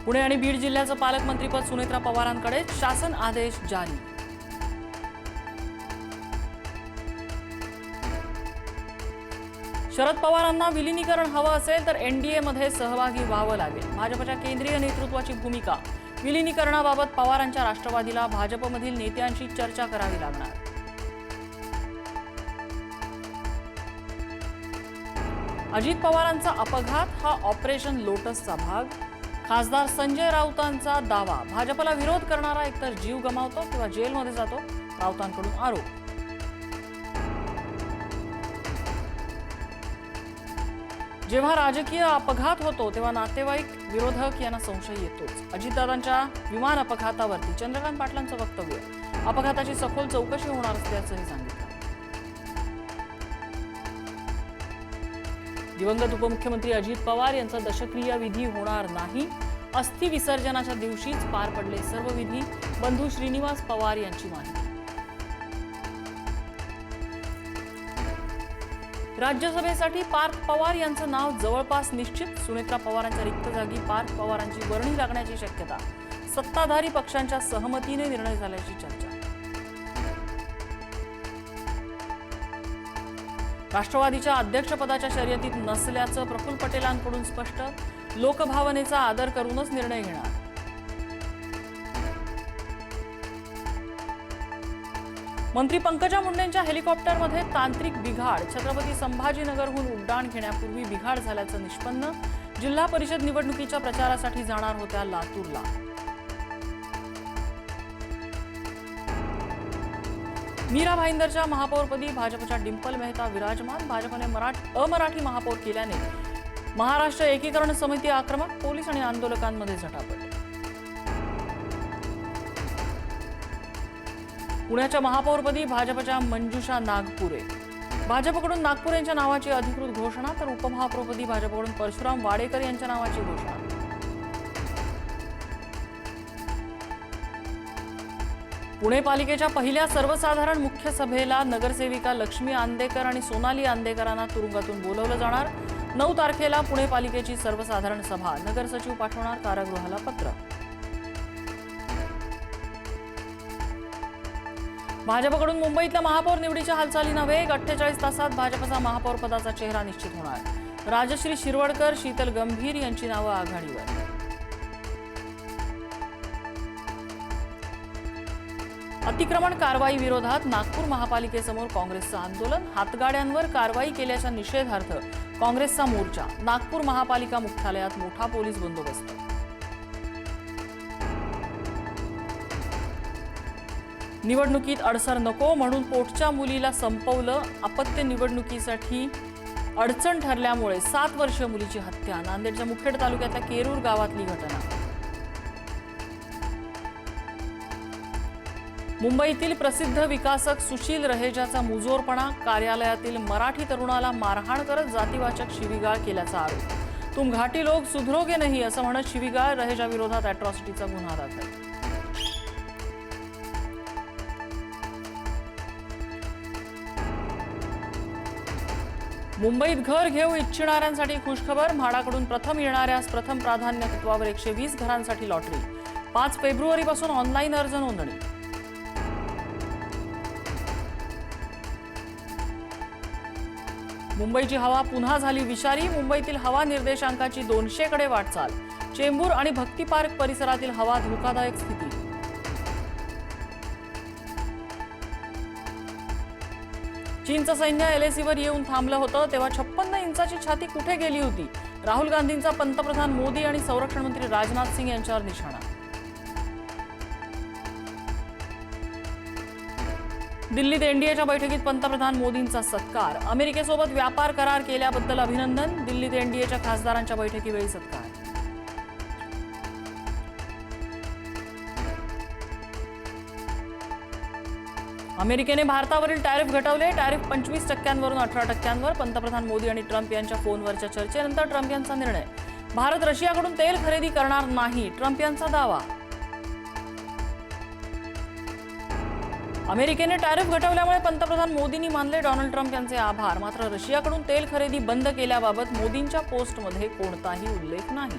पुणे आणि बीड जिल्ह्याचं पालकमंत्रीपद सुनेत्रा पवारांकडे, शासन आदेश जारी. शरद पवारांना विलीनीकरण हवं असेल तर एनडीएमध्ये सहभागी व्हावं लागेल. भाजपच्या केंद्रीय नेतृत्वाची भूमिका. विलीनीकरणाबाबत पवारांच्या राष्ट्रवादीला भाजपमधील नेत्यांशी चर्चा करावी लागणार. अजित पवारांचा अपघात हा ऑपरेशन लोटसचा भाग. खासदार संजय राऊतांचा दावा. भाजपला विरोध करणारा एकतर जीव गमावतो किंवा जेलमध्ये जातो, राऊतांकडून आरोप. जेव्हा राजकीय अपघात होतो तेव्हा नातेवाईक, विरोधक यांना संशय येतोच. अजितदादांच्या विमान अपघातावरती चंद्रकांत पाटलांचं वक्तव्य. अपघाताची सखोल चौकशी होणार असल्याचंही सांगितलं. दिवंगत उपमुख्यमंत्री अजित पवार यांचा दशक्रिया विधी होणार नाही. अस्थि विसर्जनाच्या दिवशीच पार पडले सर्व विधी. बंधू श्रीनिवास पवार यांची माहिती. राज्यसभेसाठी पार्थ पवार यांचं नाव जवळपास निश्चित. सुनेत्रा पवारांच्या रिक्त जागी पार्थ पवारांची वर्णी लागण्याची शक्यता. सत्ताधारी पक्षांच्या सहमतीने निर्णय झाल्याची चर्चा. राष्ट्रवादीच्या अध्यक्षपदाच्या शर्यतीत नसल्याचं प्रफुल्ल पटेलांकडून स्पष्ट. लोकभावनेचा आदर करूनच निर्णय घेणार. मंत्री पंकजा मुंडेंच्या हेलिकॉप्टरमध्ये तांत्रिक बिघाड. छत्रपती संभाजीनगरहून उड्डाण घेण्यापूर्वी बिघाड झाल्याचं निष्पन्न. जिल्हा परिषद निवडणुकीच्या प्रचारासाठी जाणार होत्या लातूरला. मीरा भाईंदरच्या महापौरपदी भाजपच्या डिंपल मेहता विराजमान. भाजपने अमराठी महापौर केल्याने महाराष्ट्र एकीकरण समिती आक्रमक. पोलीस आणि आंदोलकांमध्ये झटापट. पुण्याच्या महापौरपदी भाजपच्या मंजुषा नागपुरे. भाजपकडून नागपूर यांच्या नावाची अधिकृत घोषणा, तर उपमहापौरपदी भाजपकडून परशुराम वाडेकर यांच्या नावाची घोषणा. पुणे पालिकेच्या पहिल्या सर्वसाधारण मुख्य सभेला नगरसेविका लक्ष्मी आंदेकर आणि सोनाली आंदेकरांना तुरुंगातून बोलवलं जाणार. 9 तारखेला पुणे पालिकेची सर्वसाधारण सभा. नगरसचिव पाठवणार कारागृहाला पत्र. भाजपकडून मुंबईतल्या महापौर निवडीच्या हालचालींना वेग. 48 तासात भाजपचा महापौर पदाचा चेहरा निश्चित होणार. राजश्री शिरवडकर, शीतल गंभीर यांची नावं आघाडीवर. अतिक्रमण कारवाई विरोधात नागपूर महापालिकेसमोर काँग्रेसचं आंदोलन. हातगाड्यांवर कारवाई केल्याच्या निषेधार्थ काँग्रेसचा मोर्चा. नागपूर महापालिका मुख्यालयात मोठा पोलीस बंदोबस्त. निवडणुकीत अडसर नको म्हणून पोटच्या मुलीला संपवलं. अपत्य निवडणुकीसाठी अडचण ठरल्यामुळे 7 वर्षीय मुलीची हत्या. नांदेडच्या मुखेड तालुक्यातल्या केरूर गावातली घटना. मुंबईतील प्रसिद्ध विकासक सुशील रहेजाचा मुजोरपणा. कार्यालयातील मराठी तरुणाला मारहाण करत जातीवाचक शिवीगाळ केल्याचा आरोप. तुम घाटी लोक सुधरोगे नाही असं म्हणत शिवीगाळ. रहेजा विरोधात अॅट्रॉसिटीचा गुन्हा दाखल. मुंबईत घर घेऊ इच्छिणाऱ्यांसाठी खुशखबर. म्हाडाकडून प्रथम येणाऱ्यास प्रथम प्राधान्य तत्वावर 120 घरांसाठी लॉटरी. 5 फेब्रुवारीपासून ऑनलाईन अर्ज नोंदणी. मुंबईची हवा पुन्हा झाली विषारी. मुंबईतील हवा निर्देशांकाची 200 कडे वाटचाल. चेंबूर आणि भक्ती पार्क परिसरातील हवा धोकादायक स्थिती. चीनचं सैन्य एलएसीवर येऊन थांबलं होतं तेव्हा 56 इंचाची छाती कुठे गेली होती. राहुल गांधींचा पंतप्रधान मोदी आणि संरक्षण मंत्री राजनाथ सिंग यांच्यावर निशाणा. दिल्लीत एनडीएच्या बैठकीत पंतप्रधान मोदींचा सत्कार. अमेरिकेसोबत व्यापार करार केल्याबद्दल अभिनंदन. दिल्लीत एनडीएच्या खासदारांच्या बैठकीवेळी सत्कार. अमेरिकेने भारतावरील टॅरिफ घटवले. टॅरिफ 25% वरून 18%वर. पंतप्रधान मोदी आणि ट्रम्प यांच्या फोनवरच्या चर्चेनंतर ट्रम्प यांचा निर्णय. भारत रशियाकडून तेल खरेदी करणार नाही, ट्रम्प यांचा दावा. अमेरिकेने टॅरिफ घटवल्यामुळे पंतप्रधान मोदींनी मानले डोनाल्ड ट्रम्प यांचे आभार. मात्र रशियाकडून तेल खरेदी बंद केल्याबाबत मोदींच्या पोस्टमध्ये कोणताही उल्लेख नाही.